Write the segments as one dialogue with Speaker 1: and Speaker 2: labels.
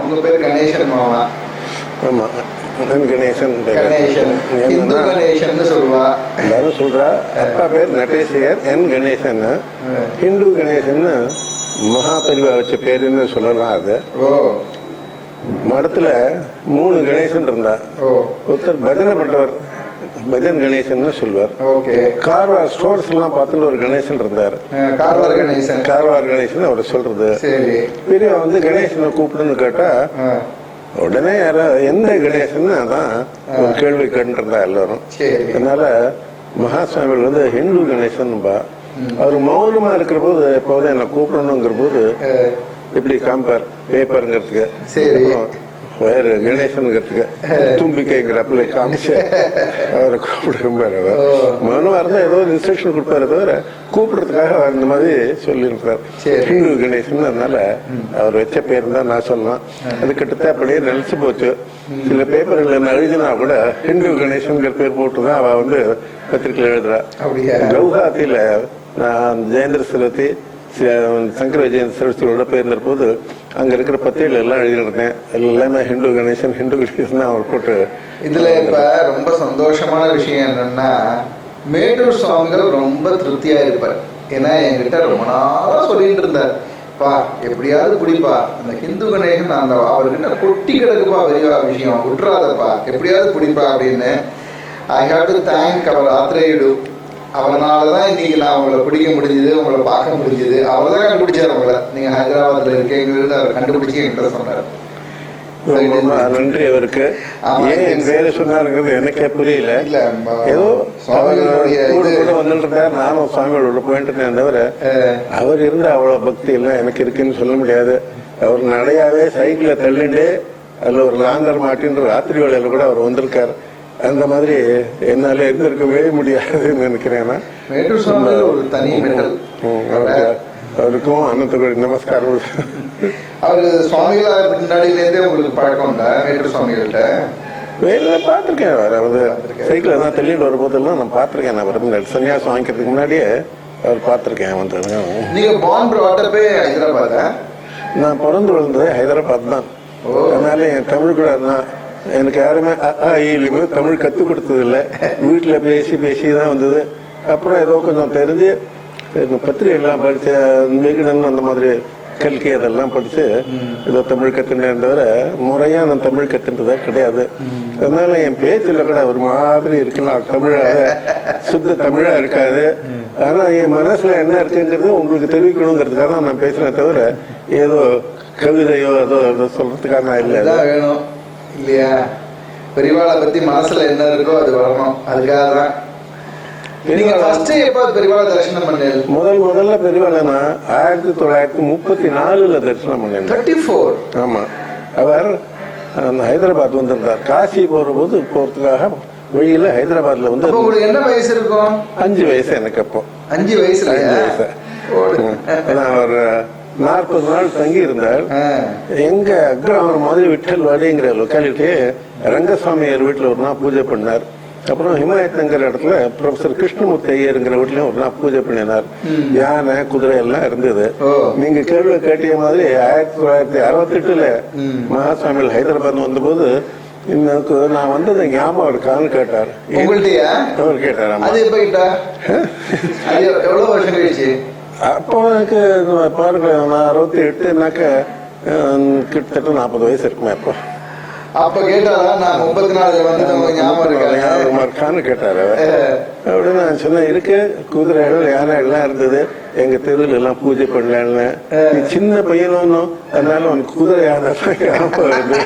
Speaker 1: உங்க பேர் கணேசன் மாமா.
Speaker 2: ஆமா, கணேசன்
Speaker 1: கணேசன் சொல்லுவா.
Speaker 2: எல்லாரும் சொல்றா. அப்பா பேர் நடேசையர், என் கணேசன். ஹிந்து கணேசன் மகா பெரிவா வச்ச பேருன்னு சொல்லலாம். அது மடத்துல 3 கணேசன் இருந்தா. ஒருத்தர் பஜனை பண்றவர், பஜன் கணேசன் சொல்லுவார். கார்வார் ஸ்டோர்ஸ் எல்லாம் பார்த்துட்டு ஒரு கணேசன் இருந்தார், கார்வார் கணேசன் அவர் சொல்றது. பெரியவா வந்து கணேசனை கூப்பிடுன்னு கேட்டா உடனே எந்த கணேசன் அதான் ஒரு கேள்வி கேட்டுருந்தா எல்லாரும். அதனால மகாசுவாமிகள் வந்து ஹிந்து கணேசன் அவர் மௌனமா இருக்கிற போது எப்போது என்ன கூப்பிடணுங்கிற போது இப்படி காம்பார் பேப்பருங்கிறதுக்கு, வேறு கணேசனுங்கிறதுக்கு தும்பிக்கைங்கிறப்பல காமிச்சு அவரை கூப்பிடுவார். அவர் மௌனமா இருந்தா ஏதோ ஒரு இன்ஸ்ட்ரக்ஷன் கொடுப்பாரு தவிர கூப்பிடுறதுக்காக அந்த மாதிரி சொல்லியிருக்கார் ஹிந்து கணேசன். அதனால அவர் வச்ச பேர் தான் நான் சொல்லலாம். அது கிட்டத்தட்ட அப்படியே நினைச்சு போச்சு. சில பேப்பர்கள் எழுதினா கூட ஹிந்து கணேசன் பேர் போட்டுதான் அவ வந்து பத்திரிகையில் எழுதுறா. கவுஹாத்தில நான் ஜெயேந்திர சரஸ்வதி சங்கர விஜயன் சரஸ்வதியோட போயிருந்த போது அங்க இருக்கிற பத்திரிகைகள் எல்லாம் எழுதிருந்தேன். எல்லாமே ஹிந்து கணேசன் ஹிந்து கணேசன் அவர் போட்டு.
Speaker 1: இதுல இப்ப ரொம்ப சந்தோஷமான விஷயம் என்னன்னா, மேட்டூர் சுவாமிகள் ரொம்ப திருப்தியா இருப்பார். ஏன்னா என்கிட்ட ரொம்ப நாளா சொல்லிட்டு இருந்தார், பா எப்படியாவது குடிப்பா அந்த ஹிந்து கணேசன் அந்த அவர்கிட்ட கொட்டி கிடக்குப்பா பெரிய விஷயம், விட்டுறாதப்பா எப்படியாவது குடிப்பா அப்படின்னு. I have to thank our ஆத்ரேயுடு. அவனாலதான் இன்னைக்கு நான் உங்களை பிடிக்க முடிஞ்சது, உங்களை பார்க்க முடிஞ்சது. அவர் தான் கண்டுபிடிச்சார் உங்களை. நீங்க ஹைதராபாத்ல இருக்கீங்கிறது அவர் கண்டுபிடிச்சி என்கிட்ட சொன்னார்.
Speaker 2: நன்றி அவருக்கு. ஏன் வேலை சொன்னாருங்கிறது எனக்கே புரியல. ஏதோ வந்துட்டு நானும் சுவாமியோட போயிட்டு இருந்தேன் தவிர அவர் இருந்த அவ்வளவு பக்தி எல்லாம் எனக்கு இருக்குன்னு சொல்ல முடியாது. அவர் நடையாவே சைக்கிள தள்ளிண்டு அதுல ஒரு லாங்கர் மாட்டின்ற ராத்திரி வேலையில கூட அவர் வந்திருக்காரு. அந்த மாதிரி என்னால இருந்திருக்கவே முடியாதுன்னு நினைக்கிறேன். அவருக்கும் அனந்தகுடி நமஸ்காரம்.
Speaker 1: அவரு சுவாமிகளா முன்னாடியிலேருந்தே உங்களுக்கு பழக்கம் உண்டா மேட்டூர் சுவாமிகள்கிட்ட?
Speaker 2: வேலை பார்த்திருக்கேன். அவர் சைக்கிள் தான் தள்ளிட்டு வரும்போதெல்லாம் நான் பார்த்திருக்கேன். நான் சன்னியாசம் வாங்கிக்கிறதுக்கு முன்னாடியே அவர் பார்த்திருக்கேன். வந்து
Speaker 1: நீங்க ஹைதராபாத்?
Speaker 2: நான் பிறந்து வளர்ந்தது ஹைதராபாத் தான். அதனால என் தமிழ் கூட தான். எனக்கு யாருமே தமிழ் கற்றுக் கொடுத்தது இல்லை. வீட்டுல பேசி பேசிதான் வந்தது. அப்புறம் ஏதோ கொஞ்சம் தெரிஞ்சு பத்திரிகை எல்லாம் படிச்ச மிகுடன் அந்த மாதிரி கல்கி அதெல்லாம் படிச்சு ஏதோ தமிழ் கத்துனேன் தவிர முறையா நான் தமிழ் கத்துனதே கிடையாது. அதனால என் பேச்சுல கூட ஒரு மாதிரி இருக்கலாம், தமிழாக சுத்த தமிழா இருக்காது. ஆனா என் மனசுல என்ன இருக்குங்கிறது உங்களுக்கு தெரிவிக்கணுங்கிறதுக்காக தான் நான் பேசுறேன் தவிர ஏதோ கவிதையோ ஏதோ சொல்றதுக்காக நான் இல்லை.
Speaker 1: வேணும் இல்லையா? பெரியவாளை பத்தி மனசுல என்ன இருக்கோ அது வரணும். அதுக்காக தான் நீங்க பெரியவாளை தரிசனம் பண்ணீங்க.
Speaker 2: முதல்ல பெரியவாளை நான் 1934 தரிசனம் பண்ணேன்.
Speaker 1: 34?
Speaker 2: ஆமா. அவர் ஹைதராபாத் வந்திருந்தார். காசி போறதுக்காக வழியில ஹைதராபாத்ல வந்து.
Speaker 1: உங்களுக்கு என்ன வயசு இருக்கும்?
Speaker 2: 5 வயசு எனக்கு. அப்போ
Speaker 1: 5 வயசுல
Speaker 2: அவர் 40 நாள் தங்கி இருந்தார். எங்க அக்ரஹாரம் மாதிரி விட்டல் வாடிங்கிற லொக்காலிட்டி ரங்கசாமியார் வீட்டுல ஒரு நாள் பூஜை பண்ணார். அப்புறம் ஹிமாயத்ங்கிற இடத்துல ப்ரொஃபசர் கிருஷ்ணமூர்த்தி ஐயருங்கிற வீட்லயும் ஒரு நாள் பூஜை பண்ணினார். யானை குதிரை எல்லாம் இருந்தது. நீங்க கேள்வி கேட்டிய மாதிரி 1968 மகாசுவாமிகள் ஹைதராபாத் வந்தபோது எனக்கு நான் வந்தது ஞாபகம் இருக்கான்னு கேட்டார். அவர் கேட்டார். அப்போ எனக்கு பாருங்க, நான் 68னாக்க கிட்டத்தட்ட 40 வயசு இருக்குமே.
Speaker 1: அப்ப கேட்டாரா? நான் 34 வந்து ஞாபகம்
Speaker 2: இருக்கான்னு கேட்டாரு. அப்படின்னு நான் சொன்னேன், இருக்கு குதிரைகள் யானை எல்லாம் இருந்தது, எங்க தெருவில் எல்லாம் பூஜை பண்ணலான்னு. நீ சின்ன பையனும் அதனால உனக்கு குதிரை யானை ஞாபகம் வருது,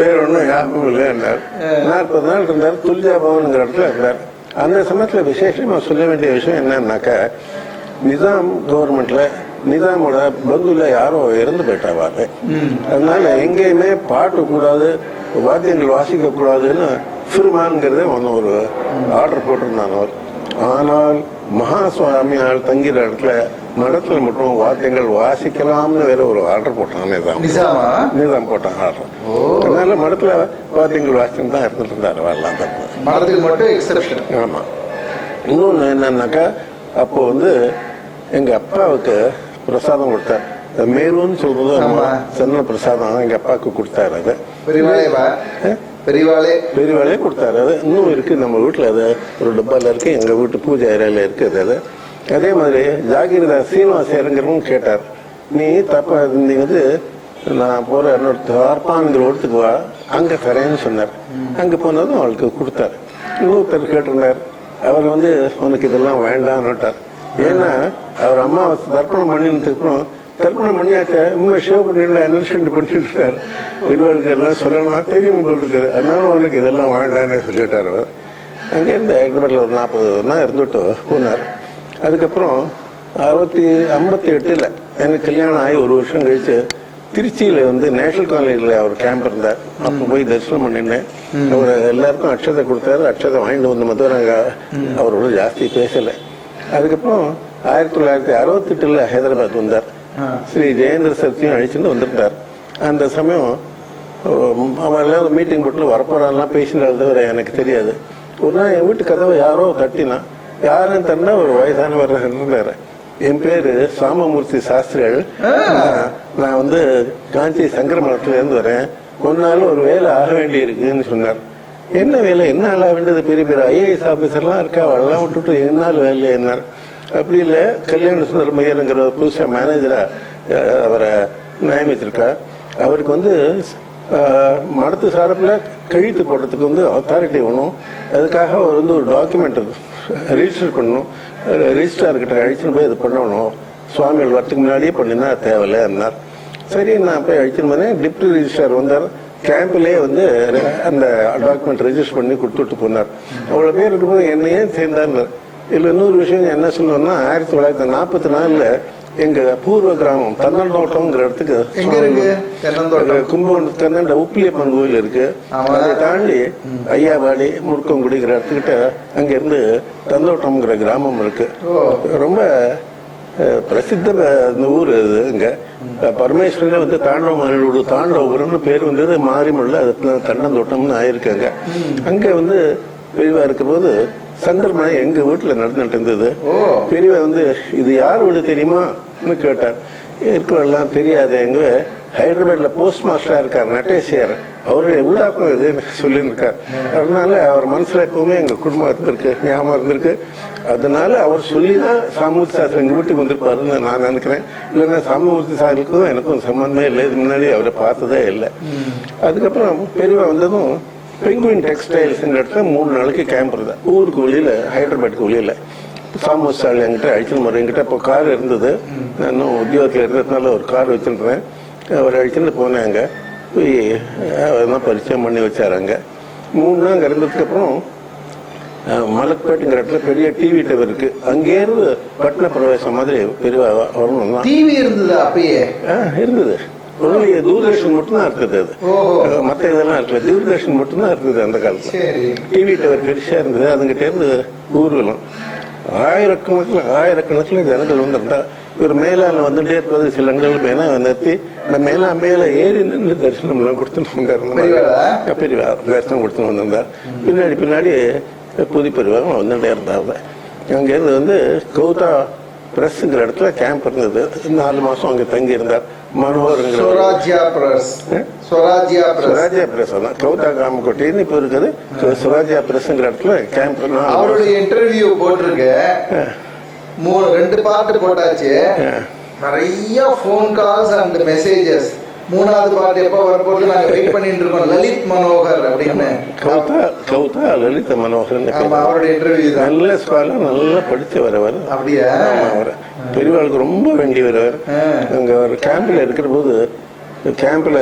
Speaker 2: வேற ஒன்றும் ஞாபகம் இல்லைன்னார். 40 நாள் இருந்தார். துல்ஜா பவன்ங்கிற இடத்துல இருந்தார். அந்த சமயத்துல விசேஷமா சொல்ல வேண்டிய விஷயம் என்னன்னாக்க, நிசாம் கவர்மெண்ட்ல நிசாமோட பந்துல யாரோ இறந்து போயிட்டாவாரு. அதனால எங்கேயுமே பாட்டு கூடாது, வாத்தியங்கள் வாசிக்க கூடாதுன்னு ஃபிர்மான்ங்கிறதே ஒரு ஆர்டர் போட்டிருந்தாங்க அவர். ஆனால் மகா சுவாமியால் தங்கிற இடத்துல மடத்துல மட்டும் வாத்தியங்கள் வாசிக்கலாம்னு வேற ஒரு ஆர்டர் போட்டாங்க. நிசாம் போட்டாங்க ஆர்டர். அதனால மடத்துல வாத்தியங்கள் வாசிச்சுன்னு தான் இருந்துட்டு இருந்தாரு வரலாம். ஆமா. இன்னொன்னு என்னன்னாக்கா, அப்போ வந்து எங்க அப்பாவுக்கு பிரசாதம் கொடுத்தார். மேருன்னு சொல்றது
Speaker 1: ஆமா.
Speaker 2: சந்தன பிரசாதம் எங்க அப்பாவுக்கு கொடுத்தாரு. அது பெரியவாளே கொடுத்தாரு. அது இன்னும் இருக்கு நம்ம வீட்டுல. அது ஒரு டப்பால இருக்கு, எங்க வீட்டு பூஜை அறையில இருக்குது. அது அதே மாதிரி ஜாகிரதாஸ் சீனிவாசேரங்கிறவங்க கேட்டார், நீ தப்பா நீ வந்து நான் போற அர்ப்பான்கிற இடத்துக்கு வா, அங்க தரேன்னு சொன்னார். அங்க போனதும் அவளுக்கு கொடுத்தாரு. இன்னொருத்தர் கேட்டிருந்தார், அவர் வந்து உனக்கு இதெல்லாம் வேண்டாம்னுட்டார். ஏன்னா அவர் அம்மா தர்ப்பணம் பண்ணினதுக்கு அப்புறம் தர்ப்பணம் பண்ணியாச்ச இன்னும் ஷேவ் பண்ணிடல அனர்ஷன் பண்ணிட்டு இருக்காரு. பெரியவர்களுக்கு எல்லாம் சொல்லலாம் தெரியும் இருக்காரு. அதனால உனக்கு இதெல்லாம் வேண்டான்னு சொல்லிட்டார். அவர் அங்கேருந்து ஹைதராபாத்ல ஒரு 40 நாள் இருந்துட்டு போனார். அதுக்கப்புறம் 58 எனக்கு கல்யாணம் ஆகி 1 வருஷம் கழிச்சு திருச்சியில வந்து நேஷனல் காலேஜ்ல அவர் கேம்ப் இருந்தார். அப்ப போய் தரிசனம் பண்ணினேன். அவர் எல்லாருக்கும் அட்சதை கொடுத்தாரு. அட்சதை வாங்கிட்டு வந்து மட்டும் நாங்க அவரோட ஜாஸ்தி பேசல. அதுக்கப்புறம் 1968 ஹைதராபாத் வந்தார். ஸ்ரீ ஜெயேந்திர சரத்தையும் அழிச்சுட்டு வந்திருந்தார். அந்த சமயம் அவன் எல்லாம் மீட்டிங் போட்டு வரப்போறான்லாம் பேசினாலும் தவிர எனக்கு தெரியாது. ஒரு நாள் என் வீட்டு கதவை யாரோ தட்டினா, யாருன்னு தந்தா ஒரு வயசானவர் இருந்தாரு. என் பேரு சாமமூர்த்தி சாஸ்திரிகள். நான் வந்து காஞ்சி சங்கரமணத்துல இருந்து வரேன். கொன்னாலும் ஒரு வேலை ஆக வேண்டி இருக்குன்னு சொன்னார். என்ன வேலை, என்ன ஆக வேண்டியது, பெரிய பெரிய IAS ஆபீசர்லாம் இருக்கா, அவெல்லாம் விட்டுட்டு என்னால் வேலை என்னார். அப்படி இல்லை, கல்யாண சுந்தரம் ஐயருங்கிற புதுசா மேனேஜரா அவரை நியமிச்சிருக்கா. அவருக்கு வந்து மடத்து சாரப்புல கழித்து போடுறதுக்கு வந்து அத்தாரிட்டி வேணும். அதுக்காக அவர் வந்து ஒரு டாக்குமெண்ட் ரிஜிஸ்டர் பண்ணணும். ரிஜிஸ்ட்ரார்கிட்ட அழிச்சுன்னு போய் இது பண்ணணும். சுவாமிகள் வரத்துக்கு முன்னாடியே பண்ணினா தேவையில்லை என்னார். சரி, நான் போய் அழிச்சுன்னு போனேன். டிப்டி ரிஜிஸ்ட்ரார் வந்தார். கேம்ப்லேயே வந்து அந்த டாக்குமெண்ட் ரெஜிஸ்டர் பண்ணி கொடுத்துட்டு போனார். அவ்வளோ பேர் இருக்கும்போது என்னையே சேர்ந்தார். இதுல இன்னொரு விஷயம் என்ன சொல்லணும்னா, 1944 எங்க பூர்வ கிராமம் தன்னந்தோட்டம்ங்கிற இடத்துக்கு கும்பகோணம் தென்னண்ட உப்பிலியப்பன் கோயில் இருக்கு. அதை தாண்டி ஐயாவாடி முருக்கங்குடிங்கிற இடத்துக்கிட்ட அங்க இருந்து தந்தோட்டம்ங்கிற கிராமம் இருக்கு. ரொம்ப பிரசித்த ஊர் இது. இங்க பரமேஸ்வரன் வந்து தாண்டவ தாண்டவபுரம்னு பேர் வந்தது. மாரிமல்ல அது தன்னந்தோட்டம்னு ஆயிருக்காங்க. அங்க வந்து பெரியவா இருக்கும்போது சந்தர்மனை எங்க வீட்டுல நடந்துட்டு இருந்தது. பெரியவா வந்து இது யார் வீடு தெரியுமான்னு கேட்டார். இருக்கிறதெல்லாம் தெரியாது, எங்க ஹைதராபாத்ல போஸ்ட் மாஸ்டரா இருக்கார் நட்டேஷியார், அவருடைய வீடாக்கம் இதுன்னு சொல்லியிருக்கார். அதனால அவர் மனசுல எப்பவுமே எங்க குடும்பம் இருந்திருக்கு, ஞாபகம் இருந்திருக்கு. அதனால அவர் சொல்லிதான் சாமூர்த்தி சாஸ்திரம் எங்க வீட்டுக்கு வந்திருப்பாருன்னு நான் நினைக்கிறேன். இல்லைன்னா சாமூர்த்தி சாஸ்திரத்துக்கும் எனக்கும் சம்பந்தமே இல்லை. இது முன்னாடி அவரை பார்த்ததே இல்லை. அதுக்கப்புறம் பெரியவா வந்ததும் பெங்குவின் டெக்ஸ்டைல்ஸ் இடத்துல 3 நாளைக்கு கேம்ப் இருந்தா. ஊருக்கு வெளியில, ஹைதராபாத்துக்கு வெளியில. சாமூசால் என்கிட்ட அழிச்சுன்னு போறேன். என்கிட்ட இப்போ கார் இருந்தது. நான் இன்னும் உத்தியோகத்தில் இருக்கிறதுனால ஒரு கார் வச்சுருந்தேன். அவர் அழிச்சுட்டு போனாங்க. போய் அதெல்லாம் பரிச்சயம் பண்ணி வச்சாராங்க. 3 நாள் அங்கே இருந்ததுக்கு அப்புறம் மலக்பேட்டுங்கிற இடத்துல பெரிய டிவி டவர் இருக்கு. அங்கேருந்து பட்ன பிரவேசம் மாதிரி பெரிய வரணும் தான்.
Speaker 1: டிவி இருந்தது அப்பயே?
Speaker 2: இருந்தது. தூர்தர்ஷன் மட்டும்தான் இருக்குது. அது மற்ற இதெல்லாம் இருக்கல, தூர்தர்ஷன் மட்டும்தான் இருக்குது அந்த காலத்துல. டிவி டவர் பெருசா இருந்தது. அதுங்கிட்ட இருந்து ஊர்வலம் ஆயிரக்கணக்கில் ஜனங்கள் வந்திருந்தா. இவர் மேலால வந்துட்டே இருப்பது சில இடங்கள் மேல நிறுத்தி இந்த மேல ஏறி நின்று தரிசனம் எல்லாம் கொடுத்துட்டு பெரியவா தரிசனம் கொடுத்துட்டு வந்திருந்தார். பின்னாடி புது பெரியவாக வந்துட்டே இருந்தாங்க. அங்கேருந்து வந்து கௌதா பிரஸ்ங்கிற இடத்துல கேம்ப் இருந்தது. 4 மாசம் அங்க தங்கி இருந்தார். மனோகர்
Speaker 1: ஸ்வராஜ்யா பிரஸ்
Speaker 2: தான் கௌதா காமக்கோட்டைன்னு இப்ப இருக்குது. ஸ்வராஜ்யா பிரஸ்ங்கிற இடத்துல கேம்ப்.
Speaker 1: அவருடைய இன்டர்வியூ போட்டிருக்கு. 2 பார்ட் போட்டாச்சு. நிறைய போன் கால்ஸ் அண்ட் மெசேஜஸ். 3வது பார்ட் எப்ப வரப்போது நாங்க வெயிட் பண்ணிட்டு இருக்கோம். லலித் மனோகர் அப்படின்னு.
Speaker 2: கௌதா லலித் மனோகர்
Speaker 1: அவருடைய இன்டர்வியூ
Speaker 2: நல்ல ஸ்காலர், நல்லா படிச்சு வரவர்.
Speaker 1: அப்படியா?
Speaker 2: பெரியவாளுக்கு ரொம்ப வேண்டி வரவர். அங்க ஒரு கேம்ப்ல இருக்கிற போது கேம்ப்ல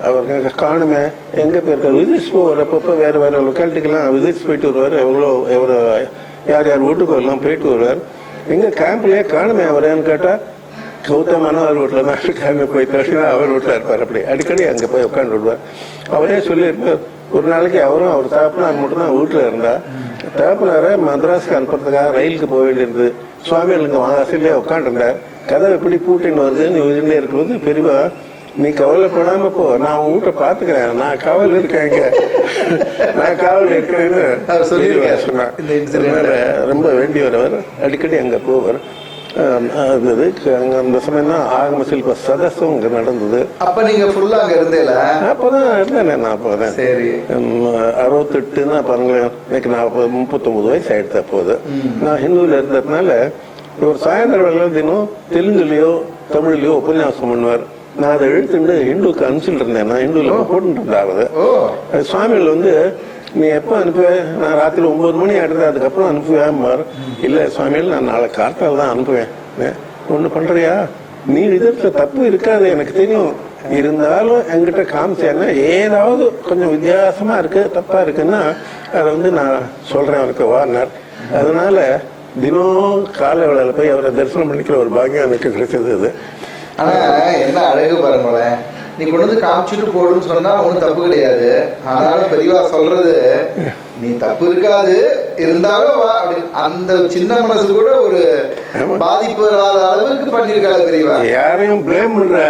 Speaker 2: அவருக்கு காணுமே எங்க போயிருக்காரு. விசிட்ஸ் போறப்ப வேற வேற லொக்காலிட்டிக்கெல்லாம் விசிட்ஸ் போயிட்டு வருவார். எவ்வளோ யார் வீட்டுக்கு எல்லாம் போயிட்டு வருவார். எங்க கேம்ப்லயே காணுமே அவரேன்னு கேட்டா கௌதமான அவர் வீட்டுல தான் இருக்காங்க. போயிட்டு அவர் வீட்டுல இருப்பார். அப்படி அடிக்கடி அங்க போய் உட்காந்து விடுவார். அவரே சொல்லியிருப்பார். ஒரு நாளைக்கு அவரும் அவர் தகப்பனார் மட்டும் தான் வீட்டுல இருந்தா. தகப்பனார மദ്രാஸ்க்கு அனுப்புறதுக்காக ரயிலுக்கு போக வேண்டியிருந்தது. சுவாமிகளுக்கு வாசல்லே உட்காந்துருந்தார். கதை எப்படி பூட்டின்னு வருதுன்னு இருக்கும்போது பெரியவா, நீ கவலைப்படாம போ, நான் உன் வீட்டை பாத்துக்கிறேன், நான் காவல் இருக்கேன், நான் காவல் இருக்கிறேன்னு சொன்னார். ரொம்ப வேண்டி வரவர். அடிக்கடி அங்க போவார். அங்க அந்த சமயம் தான் ஆகம சில்ப சதஸும் இங்க நடந்தது.
Speaker 1: அப்ப நீங்க ஃபுல்லா அங்க இருந்தேல?
Speaker 2: அப்பதான் இருந்தேன் நான். அப்பதான்
Speaker 1: சரி
Speaker 2: 68ன்னா பாருங்க, எனக்கு 39 வயசு ஆயிடுச்சு. அப்போது நான் ஹிந்துல இருந்ததுனால ஒரு சாயந்தரம் வேலை தினம் தெலுங்குலயோ தமிழ்லயோ உபன்யாசம் பண்ணுவார். நான் அதை எழுத்துட்டு ஹிந்துக்கு அனுப்பிச்சுட்டு இருந்தேன். நான் ஹிந்துல போட்டு இருந்தாவது சுவாமிகள் வந்து நீ எப்ப அனுப்புவேன்? நான் ராத்திரி 9 மணி ஆயிடுது, அதுக்கப்புறம் அனுப்புவேன். இல்ல சுவாமிகள் நான் நாளை காத்தால தான் அனுப்புவேன். ஒண்ணு பண்றியா, நீ இதற்கு தப்பு இருக்காது எனக்கு தெரியும், இருந்தாலும் என்கிட்ட காமிச்சேன்னா ஏதாவது கொஞ்சம் வித்தியாசமா இருக்கு தப்பா இருக்குன்னா அதை வந்து நான் சொல்றேன் அவனுக்கு வார்னர். அதனால தினம் காலை வேளையில போய் அவரை தரிசனம் பண்ணிக்கிற ஒரு பாக்கியம் எனக்கு கிடைச்சது. அது
Speaker 1: ஆனா என்ன அழகு பாருங்களேன், நீ கொண்டு வந்து காமிச்சுட்டு போடுன்னு சொன்னா ஒன்றும் தப்பு கிடையாது. ஆனாலும் பெரியவா சொல்றது நீ தப்பு இருக்காது, இருந்தாலும் வா அப்படின்னு அந்த சின்ன மனசு கூட ஒரு பாதிப்பு வராத அளவுக்கு பண்ணிருக்காரு பெரியவா.
Speaker 2: யாரையும் பிளேம் பண்ற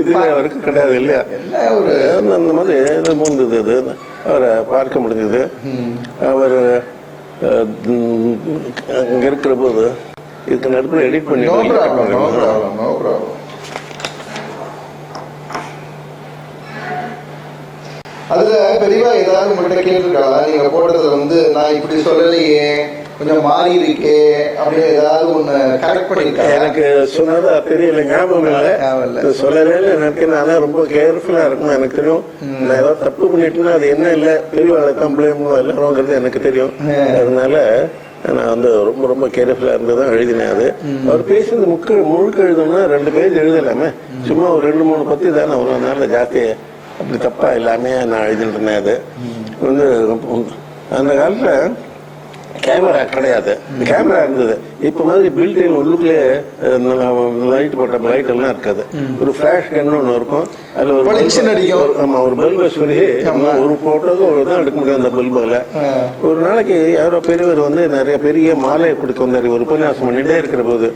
Speaker 2: இது அவருக்கு கிடையாது இல்லையா?
Speaker 1: என்ன ஒரு
Speaker 2: அந்த மாதிரி மூந்தது அது அவரை பார்க்க முடிஞ்சது. அவர் அங்க இருக்கிற போது இதுக்கு நடுப்புல எடிட் பண்ணி
Speaker 1: அதுல பெரியவா ஏதாவது உங்கள்கிட்ட கேட்டிருக்காளா? நீங்க போட்டதுல வந்து நான் இப்படி சொல்லலையே, கொஞ்சம் மாறி இருக்கே அப்படின்னு ஏதாவது ஒண்ணு கரெக்ட் பண்ணிருக்கா?
Speaker 2: எனக்கு சொன்னதா தெரியல, ஞாபகம் இல்லை. சொல்லல எனக்கு. நான் ரொம்ப கேர்ஃபுல்லா இருக்கணும். எனக்கு தெரியும் நான் ஏதாவது தப்பு பண்ணிட்டுன்னா அது என்ன இல்லை பெரியவாளை தான் பிளேம் இல்லைங்கிறது எனக்கு தெரியும். அதனால நான் வந்து ரொம்ப ரொம்ப கேர்ஃபுல்லா இருந்துதான் எழுதினேன். அது அவர் பேசுறது முழுக்க எழுதணும்னா 2 பேஜ் எழுதலாமே, சும்மா ஒரு 2-3 பத்தி தானே வரும். அதனால ஜாஸ்தி அப்படி தப்பா எல்லாமே நான் எழுதிட்டு இருந்தேன். அது வந்து அந்த காலத்துல கேமரா கிடையாது, கேமரா இருந்தது. இப்ப மாதிரி பில்டிங் உள்ளுக்குள்ளே லைட் போட்ட லைட் எல்லாம் இருக்காது. ஒரு பிளாஷ் கன்னு ஒண்ணு இருக்கும், அதுல ஒரு ஆமா ஒரு பல்பை சொல்லி ஒரு போட்டோக்கு ஒரு தான் எடுக்க முடியும். அந்த பல்புல ஒரு நாளைக்கு யாரோ பெரியவர் வந்து நிறைய பெரிய மாலையை கொடுக்க வந்தாரு ஒரு உபன்யாசம் பண்ணிட்டே இருக்கிற போது.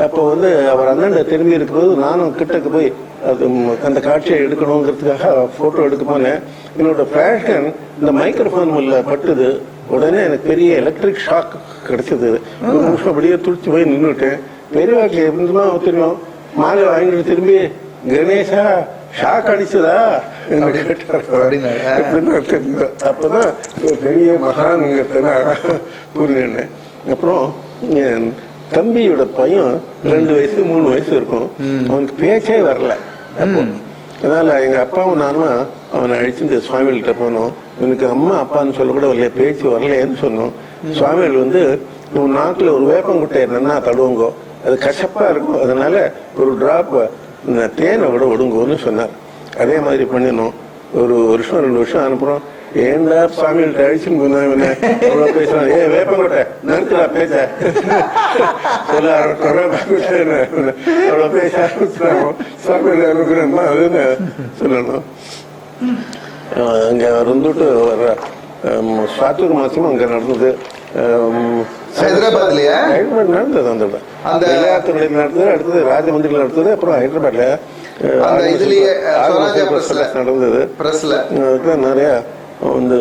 Speaker 2: அப்போ வந்து அவர் அண்ணன் திரும்பி இருக்கும்போது நானும் கிட்டக்கு போய் அது அந்த காட்சியை எடுக்கணுங்கிறதுக்காக போட்டோ எடுக்க போனேன். என்னோட ஃபேஷன் இந்த மைக்ரோஃபோன் உள்ள பட்டுது. உடனே எனக்கு பெரிய எலக்ட்ரிக் ஷாக் கிடைச்சது. ஒரு நிமிஷம் அப்படியே துடிச்சு போய் நின்றுட்டேன். பெரியவாக்கு எப்படிமா தெரியும், மாலை வாங்கிட்டு திரும்பி கணேஷா ஷாக் அடிச்சதா அப்பதான் பெரிய மகான்ங்கிறத புரிஞ்சேன். அப்புறம் தம்பியோட பையன் 2 வயசு 3 வயசு இருக்கும், அவனுக்கு பேச்சே வரல. அதனால எங்க அப்பாவும் நானும் அவனை அழிச்சு சுவாமிகிட்ட போனோம். எனக்கு அம்மா அப்பான்னு சொல்ல கூட வரலையே, பேச்சு வரலையேன்னு சொன்னோம். சுவாமிகள் வந்து நாக்குல ஒரு வேப்பங்குட்டை என்னன்னா தடுவுங்கோ, அது கசப்பா இருக்கும், அதனால ஒரு டிராப் தேனை விட ஒடுங்கோன்னு சொன்னார். அதே மாதிரி பண்ணினோம். ஒரு வருஷம் 2 வருஷம் அனுப்புறோம். ஏண்டா சுவாமிகிட்ட அழிச்சுன்னு போன பேசுறான், ஏ வேப்பங்கோட்டை நிறுத்தா பேச சொல்ல அவ்வளோ பேச ஆரம்பிச்சுட்டாங்க. சுவாமிகிட்ட அனுப்புறேன்னா அதுன்னு சொல்லணும். அங்க வந்துட்டு வர்ற சாத்தூர் மாசமும் அங்க நடந்தது.
Speaker 1: ஹைதராபாத்லயா?
Speaker 2: ஹைதராபாத் நடந்தது. அந்த விளையாட்டு நடந்தது, அடுத்தது ராஜமந்திரில நடந்தது, அப்புறம் ஹைதராபாத்ல நடந்தது. அதுக்கு நிறைய வந்து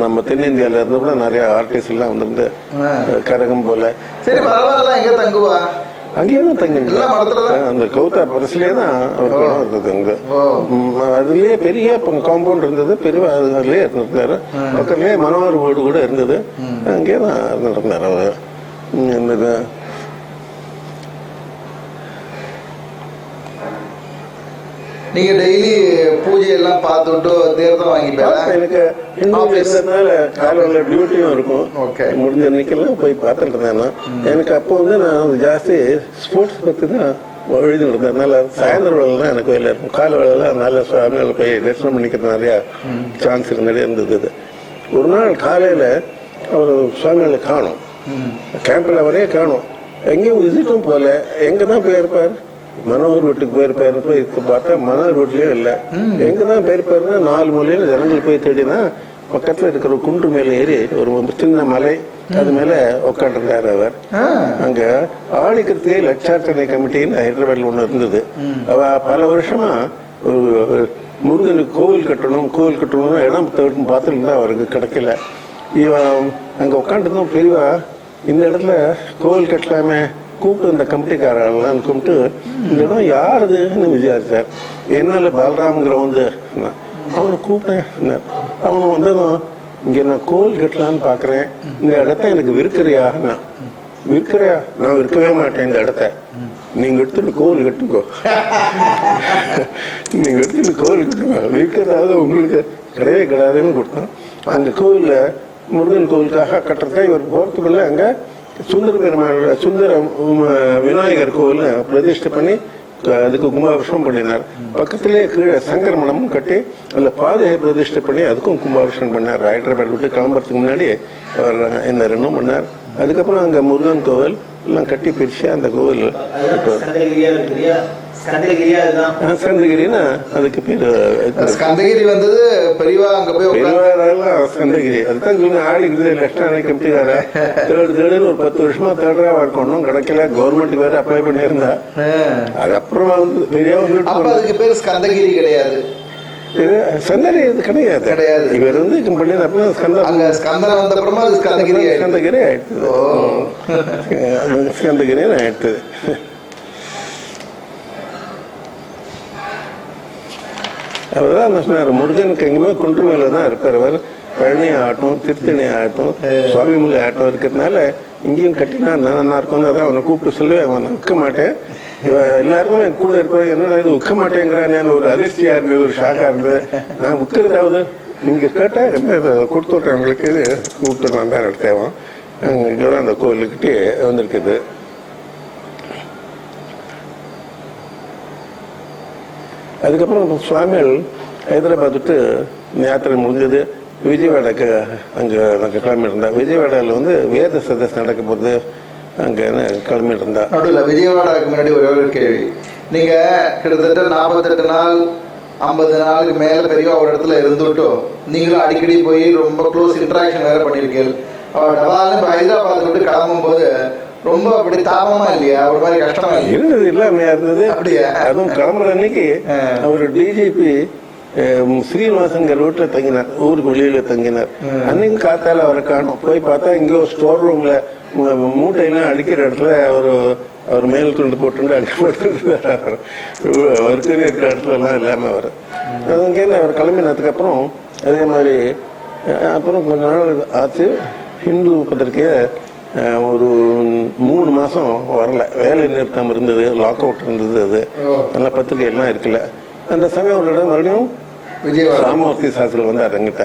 Speaker 2: நம்ம தென்னிந்தியால இருந்து கூட நிறைய ஆர்டிஸ்ட் எல்லாம் வந்து கரகம் போல.
Speaker 1: சரி பரவாயில்ல, எங்க தங்குவா?
Speaker 2: அங்கேயும் தங்கிங்க அந்த கௌதா பரிசுலயே தான் இருந்தது. அங்க அதுலயே பெரிய காம்பவுண்ட் இருந்தது, பெரிய அதுலயே இருந்திருக்காரு. பக்கத்துலயே மனோகர் வீடு கூட இருந்தது, அங்கேயே தான் இருந்திருந்தாரு அவரு.
Speaker 1: நீங்க டெய்லி பூஜை எல்லாம் பார்த்துட்டு தீர்த்தம் வாங்கிப்பீங்களா?
Speaker 2: எனக்கு இருந்ததுனால காலையில டியூட்டியும் இருக்கும். முடிஞ்ச அன்னைக்கெல்லாம் போய் பார்த்துட்டு இருந்தேன். எனக்கு அப்போ வந்து நான் ஜாஸ்தி ஸ்போர்ட்ஸ் பத்தி தான் எழுதிட்டு இருந்தேன். அதனால சாயந்தரம் வேலை தான் எனக்கு வேலை இருக்கும். காலை வேலைலாம் நல்ல சுவாமிகளை போய் தரிசனம் பண்ணிக்கிறது நிறைய சான்ஸ் நிறைய இருந்தது. ஒரு நாள் காலையில அவர் சுவாமிகளை காணும், கேம்பில் அவரே காணும். எங்கேயும் விசிட்டும் போல, எங்கதான் போயிருப்பார், மனோகர் வீட்டுக்கு போயிருப்பாரு. போய் பார்த்தா மனோகர் வீட்லயும் இல்ல. எங்கதான் போயிருப்பாருன்னா 4 மூலையில ஜனங்கள் போய் தேடினா பக்கத்துல இருக்கிற குன்று மேல ஏறி ஒரு சின்ன மலை, அது மேல உட்காந்துருந்தாரு அவர். அங்க ஆடிக்கிறதுக்கே லட்சார்த்தனை கமிட்டின்னு ஹைதராபாத்ல ஒண்ணு இருந்தது. அவ பல வருஷமா முருகனுக்கு கோவில் கட்டணும்னு இடம் தேடும் பார்த்துட்டு இருந்தா அவருக்கு கிடைக்கல. இவன் அங்க உட்காந்துருந்தோம். பெரியவா இந்த இடத்துல கோவில் கட்டலாமே கூப்பிட்டு இந்த கமிட்டிக்காரெல்லாம் கூப்பிட்டு இந்த இடம் யாருதுன்னு விசாரிச்சார். என்னால பலராம்ங்கிறவங்க அவனை கூப்பிட்டேன். அவன் வந்ததும் இங்க நான் கோவில் கட்டலான்னு பாக்குறேன், இந்த இடத்த எனக்கு விற்கிறியா? விற்கிறியா? நான் விற்கவே மாட்டேன் இந்த இடத்த, நீங்க எடுத்துட்டு கோவில் கட்டுக்கோ. நீங்க எடுத்துட்டு கோவில் கட்டுங்க, விற்கிறதாவது உங்களுக்கு கிடையவே கிடையாதுன்னு கொடுத்தான். அந்த கோவில்ல முருகன் கோவிலுக்காக கட்டுறதுக்காக இவர் போறதுக்குள்ள அங்க சுந்தர பெருமாள் சுந்தர விநாயகர் கோவில் பிரதிஷ்டை பண்ணி அதுக்கு கும்பாபிஷேகம் பண்ணினார். பக்கத்திலே கீழே சங்கர மடமும் கட்டி அதுல பாதையை பிரதிஷ்டை பண்ணி அதுக்கும் கும்பாபிஷேகம் பண்ணார். ஹைதராபாத் விட்டு கிளம்புறதுக்கு முன்னாடி அவர் இந்த ரெண்டும் பண்ணார். அதுக்கப்புறம் அங்க முருகன் கோவில் எல்லாம் கட்டி பிரிச்சு அந்த கோவில் ஸ்கந்தகிரின்னா அதுக்கு பேரு
Speaker 1: ஸ்கந்தகிரி வந்தது பெரியவா அங்க போய்
Speaker 2: ஸ்கந்தகிரி. அதுதான் சொல்லுங்க ஆடிக்குது லட்சணை கமிட்டிக்கார தேடுன்னு ஒரு 10 வருஷமா தேடுறா இருக்கணும், கிடைக்கல. கவர்மெண்ட் வேற அப்ளை பண்ணியிருந்தா. அதுக்கப்புறம் வந்து பெரிய
Speaker 1: அதுக்கு பேரு ஸ்கந்தகிரி கிடையாது,
Speaker 2: சந்தகிரி கிடையாது. இவர் வந்து ஸ்கந்தகிரி ஸ்கந்தகிரி ஆயிடுச்சு. ஸ்கந்தகிரி ஆயிடுச்சு. அவர்தான் சொன்னார், முருகனுக்கு எங்குமே குன்று மேல தான் இருப்பார். அவர் பழனி ஆகட்டும், திருத்தணி ஆகட்டும், சுவாமிமலை ஆகட்டும் இருக்கிறதுனால இங்கேயும் கட்டினா நல்லா இருக்கும். அதான் அவனை கூப்பிட்டு சொல்லுவேன், அவன் விற்க மாட்டேன். எல்லாருக்கும் என் கூட இருப்பேன், என்னடா இது விற்க மாட்டேங்கிறான். ஒரு அதிர்ச்சியா இருந்தது, ஒரு ஷாக்கா இருந்தது. நான் விற்கிறதாவது நீங்க கேட்டா என்ன கொடுத்து விட்டேன் உங்களுக்கு கூப்பிட்டு நான் தான் எடுத்தேன். இங்கதான் அந்த கோவிலுக்கிட்டே வந்திருக்குது. அதுக்கப்புறம் சுவாமிகள் ஹைதராபாத் விட்டு யாத்திரை முடிஞ்சது. விஜயவாடாக்கு அங்க நாங்கள் கிளம்பி இருந்தா. விஜயவாடாவில் வந்து வேத சதஸ் நடக்க போது அங்க கிளம்பி இருந்தா.
Speaker 1: விஜயவாடாவுக்கு முன்னாடி ஒரு கேள்வி, நீங்க கிட்டத்தட்ட 48 நாள் 50 நாளுக்கு மேல பெரிய ஒரு இடத்துல இருந்துட்டோ, நீங்களும் அடிக்கடி போய் ரொம்ப க்ளோஸ் இன்டராக்ஷன் வேற பண்ணிருக்கீங்க. ஹைதராபாத் விட்டு கிளம்பும் போது ரொம்ப அப்படி தாபமா இல்லையா, ஒரு மாதிரி கஷ்டமா
Speaker 2: இருந்தது? இல்லாமையா இருந்தது. அப்படியே அதுவும் கிளம்புற அன்னைக்கு அவர் டிஜிபி ஸ்ரீனிவாசன் ரோட்ல தங்கினார், ஊருக்கு வெளியில தங்கினார். அன்னைக்கு காத்தால அவரை காணும். போய் பார்த்தா இங்க ஒரு ஸ்டோர் ரூம்ல மூட்டையெல்லாம் அடிக்கிற இடத்துல அவர் மேல் துண்டு போட்டு அடிக்கப்பட்டு அவருக்கு இருக்கிற இடத்துல எல்லாம் இல்லாம அவர் அதுங்க அவர் கிளம்பினதுக்கு அப்புறம் அதே மாதிரி அப்புறம் கொஞ்ச நாள் ஆச்சு. ஹிந்து பத்திரிக்கைய ஒரு 3 மாசம் வரல, வேலை நிறுத்தம் இருந்தது, லாக் அவுட் இருந்தது. அது நல்ல பத்திரிகை எல்லாம் இருக்குல்ல. அந்த சமயம் ஒரு இடம் மறுபடியும் ராமூர்த்தி சாஸ்திரி வந்து அரங்கிட்ட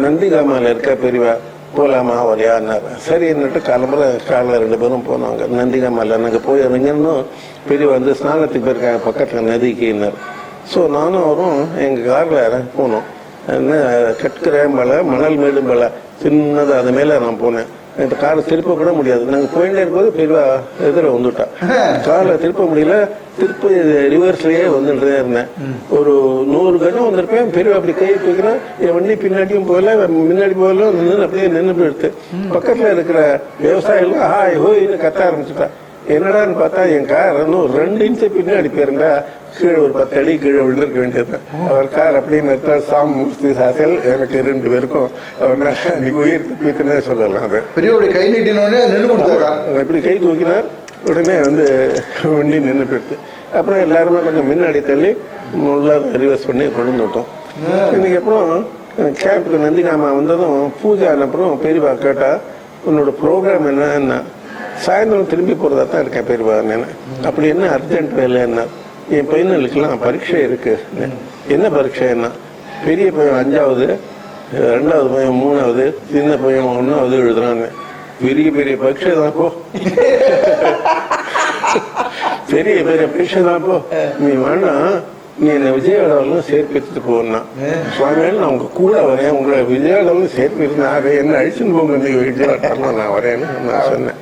Speaker 2: நந்திகாமால இருக்க பெரியவா போலாமா வரையான்னாரு. சரி என்னட்டு காலம்புற காலைல 2 பேரும் போனாங்க நந்திகாமால. நாங்க போய் இறங்கணும். பெரியவா வந்து ஸ்நானத்துக்கு போயிருக்காங்க பக்கத்துல நதிக்குன்னாரு. ஸோ நானும் அவரும் எங்க கார்ல போனோம். கட்டுக்கிற மலை, மணல் மேடும் மலை சின்னது, அது மேல நான் போனேன். இந்த காரை திருப்ப கூட முடியாது. நாங்க போயிட்டே இருக்கும்போது பெரியவா எதிர வந்துட்டா. கார்ல திருப்ப முடியல, திருப்பி ரிவர்ஸ்லயே வந்துட்டே இருந்தேன். ஒரு 100 கஜம் வந்திருப்பேன். பெரியவா அப்படி கை தூக்கினா என் வண்டி பின்னாடியும் போகல முன்னாடி போகல, அப்படியே நின்று போயிடுத்து. பக்கத்துல இருக்கிற விவசாயிகள் ஹாய் ஹோயின்னு கத்த ஆரம்பிச்சுட்டா. என்னடான்னு பார்த்தா என் கார் இன்னும் 2 இன்ச்சு பின்னாடி போயிருந்தா கீழே ஒரு 10 அடி கீழே விழுந்திருக்க வேண்டியது. அவர் கார் அப்படின்னு சாமூர்த்தி சாசல் எனக்கு 2 பேருக்கும் அவர் உயிர் தப்பித்துனே சொல்லலாம். அது பெரிய கை நீட்டினோடனே இப்படி கை தூக்கினார். உடனே வந்து வண்டி நின்று போயிடுது. அப்புறம் எல்லாருமே கொஞ்சம் முன்னாடி தள்ளி நல்லா ரிவர்ஸ் பண்ணி கொண்டு விட்டோம். இன்னைக்கு அப்புறம் கேம்ப்க்கு நந்திகாமா வந்ததும் பூஜை அப்புறம் பெரியவா கேட்டா உன்னோட ப்ரோக்ராம் என்ன? சாயந்தரம் திரும்பி போறதா தான் இருக்கேன் பெரியவா. அப்படி என்ன அர்ஜென்ட் வேலை என்ன? என் பையனுக்கெல்லாம் பரீட்சை இருக்கு. என்ன பரீட்சை என்ன? பெரிய பையன் 5வது, 2வது பையன் 3வது, சின்ன பையன் 1வது எழுதுறான்னு. பெரிய பெரிய பரீட்சை தான் போ, பெரிய பெரிய பரீட்சை தான் போ. நீ வேணாம், நீ என்ன விஜயவாடாவிலும் சேர்ப்பிச்சுட்டு போனா சுவாமிகள் நான் உங்க கூட வரேன், உங்களை விஜயவாடாவிலும் சேர்ப்பிருந்தேன், என்ன அழிச்சுன்னு போங்க நீங்க விஜயவாடாவில் நான் வரேன்னு நான் சொன்னேன்.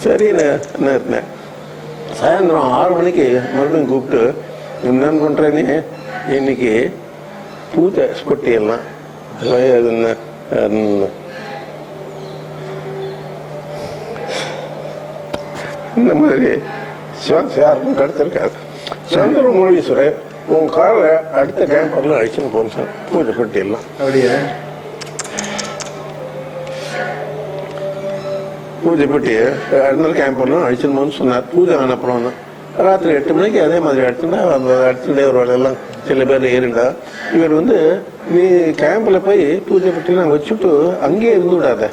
Speaker 2: சரி நான் இருந்தேன். சாயந்தரம் 6 மணிக்கு மறுபடியும் கூப்பிட்டு என்னன்னு பண்றேன்னு இன்னைக்கு பூஜை ஸ்பொட்டி எல்லாம் இந்த மாதிரி யாருக்கும் கிடைச்சிருக்காது. சந்திரமௌலீஸ்வரர் உன் காரை அடுத்த கேம்பர்ல அழிச்சுன்னு போகணும் சார் பூஜை ஸ்பொட்டி எல்லாம். அப்படியே பூஜை பெட்டி இருந்தாலும் கேம்ப் பண்ணணும் அழிச்சிடணும்னு சொன்னார். பூஜை அனுப்பணும்னு ராத்திரி 8 மணிக்கு அதே மாதிரி அடிச்சுட்டா அந்த அடிச்சுட்டே ஒரு எல்லாம் சில பேர் ஏறிண்டா. இவர் வந்து நீ கேம்ப்ல போய் பூஜை பெட்டி நாங்கள் வச்சுட்டு அங்கேயே இருந்து விடாத,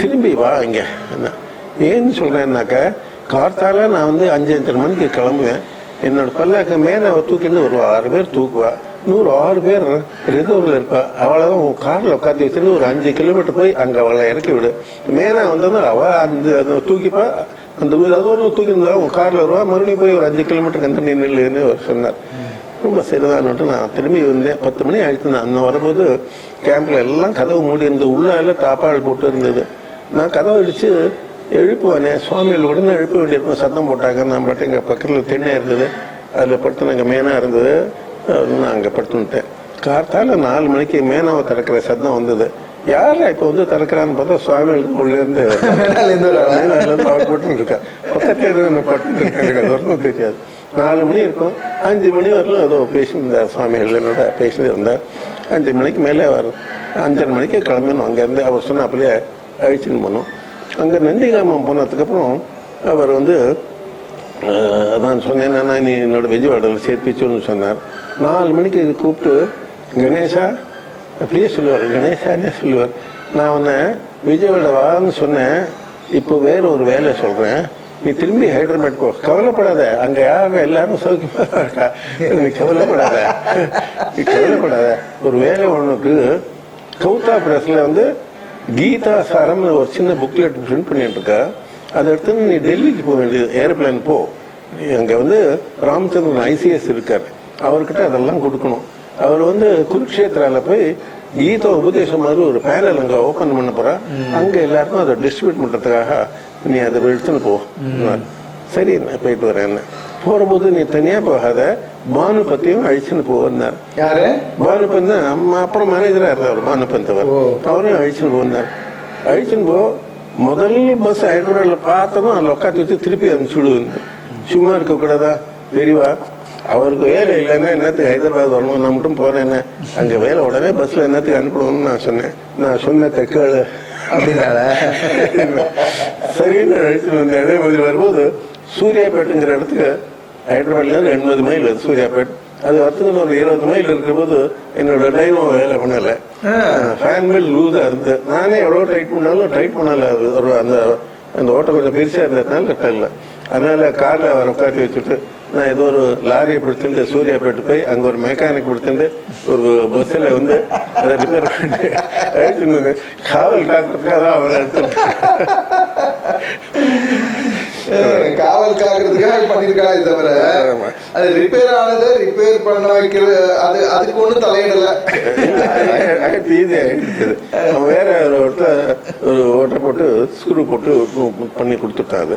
Speaker 2: திரும்பி வா இங்க. ஏன்னு சொல்றேன்னாக்க கார்த்தால நான் வந்து 5:30 மணிக்கு கிளம்புவேன். என்னோட பல்லாக்க மேல தூக்கிட்டு வருவா, 6 பேர் தூக்குவா, 106 பேர் ரிசர்வ்ல இருப்பா. அவளதான் உன் கார்ல உட்காந்து வச்சுட்டு ஒரு 5 கிலோமீட்டர் போய் அங்க அவளை இறக்கி விடு. மேனா வந்ததும் அவ அந்த தூக்கிப்பா, அந்த அதோட தூக்கி இருந்தா உன் கார்ல வருவா, மறுபடியும் போய் ஒரு 5 கிலோமீட்டர் கண்டு நின்றுன்னு சொன்னார். ரொம்ப சரிதான்ட்டு நான் திரும்பி வந்தேன். 10 மணி ஆயிடுச்சு. நான் அங்க வரும்போது கேம்ப்ல எல்லாம் கதவு மூடி இருந்தது, உள்ள எல்லாம் தாப்பால் போட்டு இருந்தது. நான் கதவை அடிச்சு எழுப்புவானே, சுவாமிகள் உடனே எழுப்ப வேண்டியிருக்கும். சத்தம் போட்டாங்க. நான் பட்டு எங்க பக்கத்துல திண்ணை இருந்தது, அதுல படுத்து நாங்க மேனா இருந்தது. நான் அங்க படுத்துட்டேன். கார்த்தால 4 மணிக்கு மேனாவை திறக்கிற சத்தம் வந்தது. யாரா இப்ப வந்து திறக்கிறான்னு பார்த்தா சுவாமிகளுக்கு உள்ள இருந்து போட்டு இருக்கா. பக்கத்துல பட்டு இருக்காங்க, தெரியாது. 4 மணி இருக்கும். 5 மணி வரலும் ஏதோ பேசியிருந்தார் சுவாமிகள், என்னோட பேசிட்டு இருந்தார். 5 மணிக்கு மேலே வரும். 5:30 மணிக்கு கிளம்பணும். அங்கேருந்து அவர் சொன்ன அப்படியே அழிச்சுன்னு போனோம். அங்கே நந்திகிராமம் போனதுக்கப்புறம் அவர் வந்து நான் சொன்னேன், நீ என்னோட விஜயவாடாவில் சேர்ப்பிச்சோன்னு சொன்னார். 4 மணிக்கு கூப்பிட்டு கணேஷா அப்படியே சொல்லுவார், கணேசானே சொல்லுவார். நான் உன்னை விஜயவாடா வான்னு சொன்னேன், இப்போ வேற ஒரு வேலை சொல்றேன், நீ திரும்பி ஹைதராபாத் போ, கவலைப்படாத, அங்க யாரும் எல்லாரும் சௌக்கியமா இருக்கா, நீ கவலைப்படாத, நீ கவலைப்படாத. ஒரு வேலை உனக்கு கௌதா பிரஸ்ல வந்து கீதா சாரம் ஒரு சின்ன புக்லெட் பிரிண்ட் பண்ணிட்டு இருக்கா, அதை எடுத்து நீ டெல்லிக்கு போக வேண்டியது, ஏரோப்ளைன் போ. அங்க வந்து ராமச்சந்திரன் ICS இருக்காரு, அவர்கிட்ட அதெல்லாம் கொடுக்கணும். அவர் வந்து குருக்ஷேத்ரால போய் கீதா உபதேசம் மாதிரி ஒரு பேனல் அங்க ஓபன் பண்ண போறா, அங்க எல்லாருக்கும் அதை டிஸ்ட்ரிபியூட் பண்றதுக்காக நீ அதை எடுத்துன்னு போ. சரி நான் போயிட்டு வரேன். போறபோது நீ தனியா போகாத, பானுபத்தியும் அழிச்சுன்னு போவார்.
Speaker 1: யாரு?
Speaker 2: பானுபந்த் அப்புறம் மேனேஜரா இருந்தார் பானுபந்த். அவரும் அழிச்சுன்னு போனார். அழிச்சுன்னு போ, முதல் பஸ் ஹைதராபாத்ல பார்த்ததும் அதில் உட்காந்து வச்சு திருப்பி அனுப்பிச்சுடுவேன். சும்மா இருக்க கூடாதா தெரியவா, அவருக்கு வேலை இல்லைன்னா என்னத்துக்கு ஹைதராபாத் வரணும், நான் மட்டும் போறேன், அங்க வேலை உடனே பஸ்ல என்னத்துக்கு அனுப்பணும்னு நான் சொன்னேன். நான் சொன்ன தக்காளு
Speaker 1: அப்படின்னால
Speaker 2: சரின்னு அழிச்சுட்டு வந்தேன். அதே மாதிரி வரும்போது சூர்யாபேட்டுங்கிற இடத்துக்கு ஹைதராபாத்ல இருந்து 80 மைல் அது சூர்யாபேட். அது வரத்துக்கு ஒரு 20 மைல் இருக்கிற போது என்னோட டைனோ வேலை பண்ணல, ஃபேன் பில் லூஸா இருந்து நானே எவ்வளவு டைட் பண்ணல. ஒரு அந்த ஓட்டம் கொஞ்சம் பெருசா இருந்ததுனால கட்டல. அதனால கார்ல அவர் உட்காந்து வச்சுட்டு நான் ஏதோ ஒரு லாரியை பிடிச்சிட்டு சூர்யாபேட்டு போய் அங்க ஒரு மெக்கானிக் பிடிச்சிட்டு ஒரு பஸ்ல வந்து அதை ரிப்பேர் பண்ணி காவல் காக்கிறதுக்காக தான் அவர் எடுத்து
Speaker 1: காவல் காக்கிறதுக்காக பண்ணிருக்காங்க. தவிர அது ரிப்பேர் ஆனது ரிப்பேர் பண்ண வைக்கிறது அதுக்கு ஒண்ணு தலையிடல.
Speaker 2: வேற ஒரு ஓட்டை போட்டு ஸ்க்ரூ போட்டு பண்ணி கொடுத்துட்டாங்க.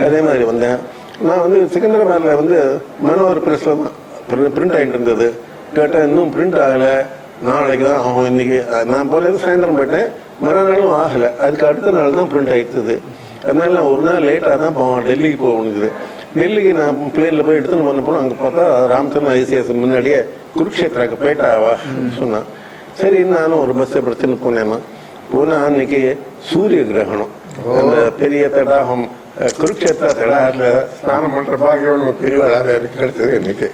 Speaker 2: அதே மாதிரி வந்தேன். நான் வந்து சிக்கந்தராபாத்ல வந்து மனோகர் பிரஸ்ல தான் பிரிண்ட் ஆகிட்டு இருந்தது. கேட்டா இன்னும் பிரிண்ட் ஆகல, நாளைக்கு தான் ஆகும். இன்னைக்கு நான் போறது சாயந்தரம் போயிட்டேன், மறுநாளும் ஆகல. அதுக்கு அடுத்த நாள் தான் பிரிண்ட் ஆயிடுது. அதனால நான் ஒரு நாள் லேட்டா தான் போவேன், டெல்லிக்கு போக முடியுது. டெல்லிக்கு நான் பிளேன்ல போய் எடுத்துன்னு பண்ண போனோம். அங்க பார்த்தா ராமச்சந்திரன் ICS முன்னாடியே குருக்ஷேத்ராக்கு போயிட்டாவா சொன்னான். சரி நானும் ஒரு பஸ்ஸை பிரச்சனை போனேன்னா போனா அன்னைக்கு சூரிய கிரகணம். அந்த பெரிய தடாகம் குருக்ஷேத்ரா தடாகத்துல ஸ்நானம் பண்ற பாக்கியம் பெரிய கிடைச்சது இன்னைக்கு.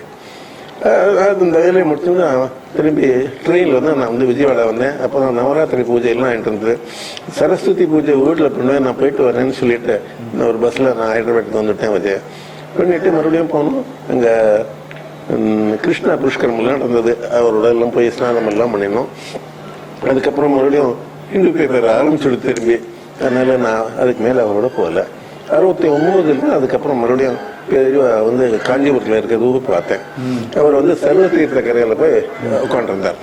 Speaker 2: இந்த வேலையை முடிச்சுட்டு நான் திரும்பி ட்ரெயின்ல வந்து நான் வந்து விஜயவாடா வந்தேன். அப்போ நவராத்திரி பூஜை எல்லாம் ஆயிட்டு இருந்தது. சரஸ்வதி பூஜை வீட்டில் பண்ணுவேன், நான் போயிட்டு வரேன்னு சொல்லிட்டு நான் ஒரு பஸ்ல நான் ஹைதராபாத்துக்கு வந்துட்டேன். விஜய் பண்ணிட்டு மறுபடியும் போனோம். அங்க கிருஷ்ணா புஷ்கரம் எல்லாம் நடந்தது, அவரோட எல்லாம் போய் ஸ்நானம் எல்லாம் பண்ணினோம். அதுக்கப்புறம் மறுபடியும் இந்து பேப்பர் ஆரம்பிச்சுடு திரும்பி. அதனால நான் அதுக்கு மேல அவரோட போகல. 69 அதுக்கப்புறம் மறுபடியும் பெரியவா வந்து காஞ்சிபுரத்தில் இருக்கிற ஊர் பார்த்தேன். அவர் வந்து சர்வ தீர்த்த கரையில போய் உட்காந்துருந்தார்.